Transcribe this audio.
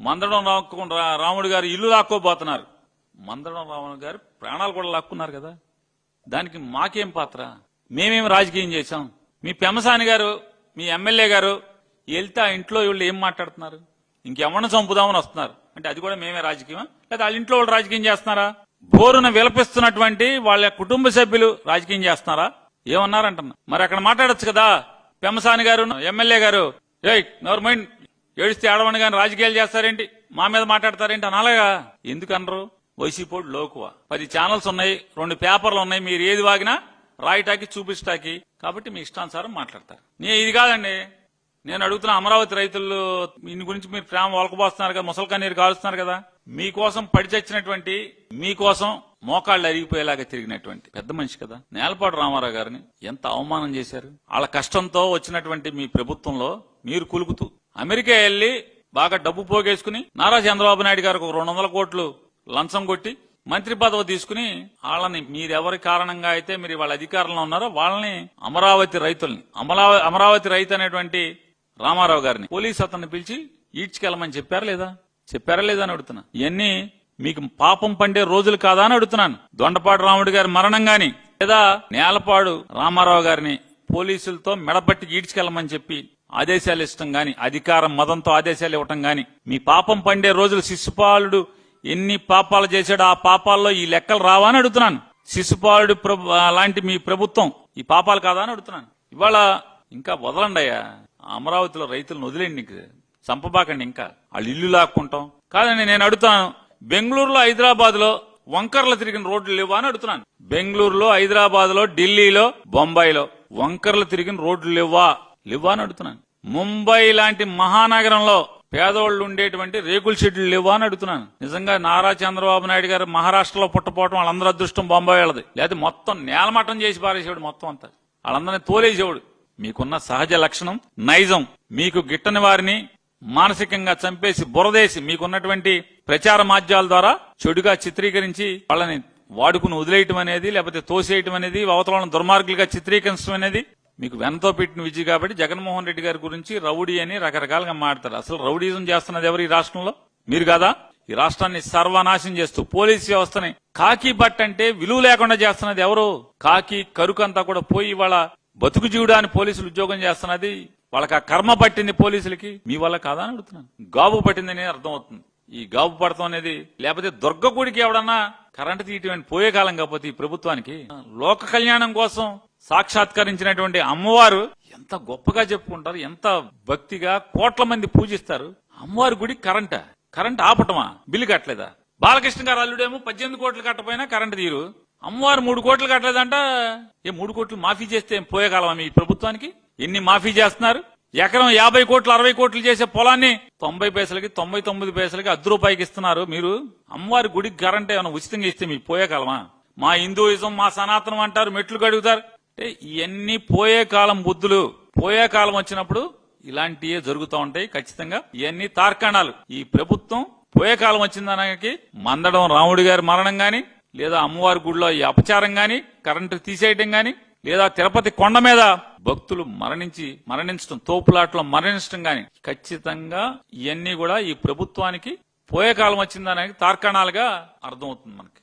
మందడం రాముడు గారు ఇల్లు లాక్కోబోతున్నారు. మందడం రాముడు గారు ప్రాణాలు కూడా లాక్కున్నారు కదా, దానికి మాకేం పాత్ర? మేమేం రాజకీయం చేశాం? మీ పెమ్మసాని గారు, మీ ఎమ్మెల్యే గారు వెళ్తే ఆ ఇంట్లో వీళ్ళు ఏం మాట్లాడుతున్నారు? ఇంకెవరిని చంపుదామని వస్తున్నారు అంటే అది కూడా మేమే రాజకీయమా? లేదా వాళ్ళ ఇంట్లో వాళ్ళు రాజకీయం చేస్తున్నారా? బోరున విలపిస్తున్నటువంటి వాళ్ళ కుటుంబ సభ్యులు రాజకీయం చేస్తున్నారా? ఏమన్నారంటున్నా? మరి అక్కడ మాట్లాడొచ్చు కదా. పెమ్మసాని గారు, ఎమ్మెల్యే గారు, ఎవరు మైండ్ ఏడిస్తే ఆడవని కానీ రాజకీయాలు చేస్తారేంటి, మా మీద మాట్లాడతారేంటి అనాలగా. ఎందుకు అనరు? వైసీపోడు లోకువా. 10 ఛానల్స్ ఉన్నాయి, 2 పేపర్లు ఉన్నాయి, మీరు ఏది వాగినా రాయటాకి చూపించటాకి. కాబట్టి మీ ఇష్టానుసారం మాట్లాడతారు. ఇది కాదండి నేను అడుగుతున్న. అమరావతి రైతులు దీని గురించి మీరు ప్రేమ వలకబోస్తున్నారు కదా, ముసలి కన్నీరు కాలుస్తున్నారు కదా. మీకోసం పడి చచ్చినటువంటి, మీకోసం మోకాళ్ళు అరిగిపోయేలాగా తిరిగినటువంటి పెద్ద మనిషి కదా నేలపాటి రామారావు గారిని ఎంత అవమానం చేశారు. వాళ్ళ కష్టంతో వచ్చినటువంటి మీ ప్రభుత్వంలో మీరు కులుకుతూ అమెరికా వెళ్లి బాగా డబ్బు పోగేసుకుని నారా చంద్రబాబు నాయుడు గారికి 200 కోట్లు లంచం కొట్టి మంత్రి పదవి తీసుకుని వాళ్ళని మీరెవరి కారణంగా అయితే మీరు వాళ్ళ అధికారంలో ఉన్నారో వాళ్ళని అమరావతి రైతుల్ని అమరావతి రైతు అనేటువంటి రామారావు గారిని పోలీసు అతన్ని పిలిచి ఈడ్చుకెళ్ళమని చెప్పారా లేదా అని అడుగుతున్నా. ఇవన్నీ మీకు పాపం పండే రోజులు కాదా అని అడుగుతున్నాను. దొండపాటి రాముడు గారి మరణం గాని లేదా నేలపాడు రామారావు గారిని పోలీసులతో మెడపట్టి ఈడ్చుకెళ్ళమని చెప్పి ఆదేశాలు ఇష్టం గాని, అధికారం మదంతో ఆదేశాలు ఇవ్వటం గాని, మీ పాపం పండే రోజులు శిశుపాలుడు ఎన్ని పాపాలు చేశాడో ఆ పాపాల్లో ఈ లెక్కలు రావా అని అడుగుతున్నాను. శిశుపాలుడు లాంటి మీ ప్రభుత్వం ఈ పాపాలు కాదా అని అడుగుతున్నాను. ఇవాళ ఇంకా వదలండి అయ్యా, అమరావతిలో రైతులను వదిలేండి, చంపబాకండి. ఇంకా వాళ్ళు ఇల్లు లాక్కుంటాం కాదండి. నేను అడుగుతాను, బెంగళూరులో హైదరాబాద్ లో వంకర్లు తిరిగిన రోడ్లు లేవా అని అడుగుతున్నాను. బెంగళూరులో, హైదరాబాద్ లో, ఢిల్లీలో, బొంబాయిలో వంకర్లు తిరిగిన రోడ్లు లేవా అని అడుగుతున్నాను. ముంబై లాంటి మహానగరంలో పేదోళ్లు ఉండేటువంటి రేకుల షెడ్లు లేవా అని అడుగుతున్నాను. నిజంగా నారా చంద్రబాబు నాయుడు గారు మహారాష్ట్రలో పుట్టపోవడం వాళ్ళందరూ అదృష్టం. బొంబాయి వాళ్ళది. లేదా మొత్తం నేలమట్టం చేసి పారేసేవాడు, మొత్తం అంతా వాళ్ళందరినీ తోలేసేవాడు. మీకున్న సహజ లక్షణం నైజం. మీకు గిట్టని వారిని మానసికంగా చంపేసి బురదేసి మీకున్నటువంటి ప్రచార మాధ్యాల ద్వారా చెడుగా చిత్రీకరించి వాళ్ళని వాడుకుని వదిలేయటం అనేది, లేకపోతే తోసేయటం అనేది, అవతలను దుర్మార్గులుగా చిత్రీకరించడం అనేది మీకు వెనతో పెట్టిన విజయ్. కాబట్టి జగన్మోహన్ రెడ్డి గారి గురించి రౌడీ అని రకరకాలుగా మాట్లాడతారు. అసలు రౌడీజం చేస్తున్నది ఎవరు ఈ రాష్ట్రంలో? మీరు కాదా? ఈ రాష్ట్రాన్ని సర్వనాశనం చేస్తూ పోలీసు వ్యవస్థని కాకి బట్ట అంటే విలువ లేకుండా చేస్తున్నది ఎవరు? కాకి కరుకంతా కూడా పోయి వాళ్ళ బతుకు జీవుడాన్ని పోలీసులు ఉద్యోగం చేస్తున్నది. వాళ్ళకి ఆ కర్మ పట్టింది పోలీసులకి. మీ వల్ల కాదా అని అడుగుతున్నాను. గాబు పట్టిందని అర్థం అవుతుంది. ఈ గాబు పడతాం అనేది, లేకపోతే దుర్గగుడికి ఎవడన్నా కరెంటు తీయటం పోయే కాలం కాకపోతే ఈ ప్రభుత్వానికి లోక కళ్యాణం కోసం సాక్షాత్కరించినటువంటి అమ్మవారు ఎంత గొప్పగా చెప్పుకుంటారు, ఎంత భక్తిగా కోట్ల మంది పూజిస్తారు. అమ్మవారి గుడి కరెంట్ ఆపటమా? బిల్లు కట్టలేదా? బాలకృష్ణ గారు అల్లుడేమో 18 కోట్లు కట్టపోయినా కరెంటు తీరు. అమ్మవారు 3 కోట్లు కట్టలేదంట. 3 కోట్లు మాఫీ చేస్తే పోయే కాలమా మీ ప్రభుత్వానికి? ఎన్ని మాఫీ చేస్తున్నారు? ఎకరం 50 కోట్లు 60 కోట్లు చేసే పొలాన్ని 90 పైసలకి 99 పైసలకి ₹10 ఇస్తున్నారు. మీరు అమ్మవారి గుడికి కరెంట్ ఏమైనా ఉచితంగా ఇస్తే మీకు పోయే కాలమా? మా హిందూయిజం, మా సనాతనం అంటారు, మెట్లు కడుగుతారు. అంటే ఇవన్నీ పోయే కాలం బుద్ధులు. పోయే కాలం వచ్చినప్పుడు ఇలాంటివే జరుగుతూ ఉంటాయి ఖచ్చితంగా. ఇవన్నీ తార్కాణాలు. ఈ ప్రభుత్వం పోయే కాలం వచ్చిందనకి మందడం రాముడి గారి మరణం గాని, లేదా అమ్మవారి గుడిలో ఈ అపచారం గాని, కరెంటు తీసేయటం గాని, లేదా తిరుపతి కొండ మీద భక్తులు మరణించడం, తోపులాట్లో మరణించడం గాని, ఖచ్చితంగా ఇవన్నీ కూడా ఈ ప్రభుత్వానికి పోయే కాలం వచ్చిందనకి తార్కాణాలుగా అర్థమవుతుంది మనకి.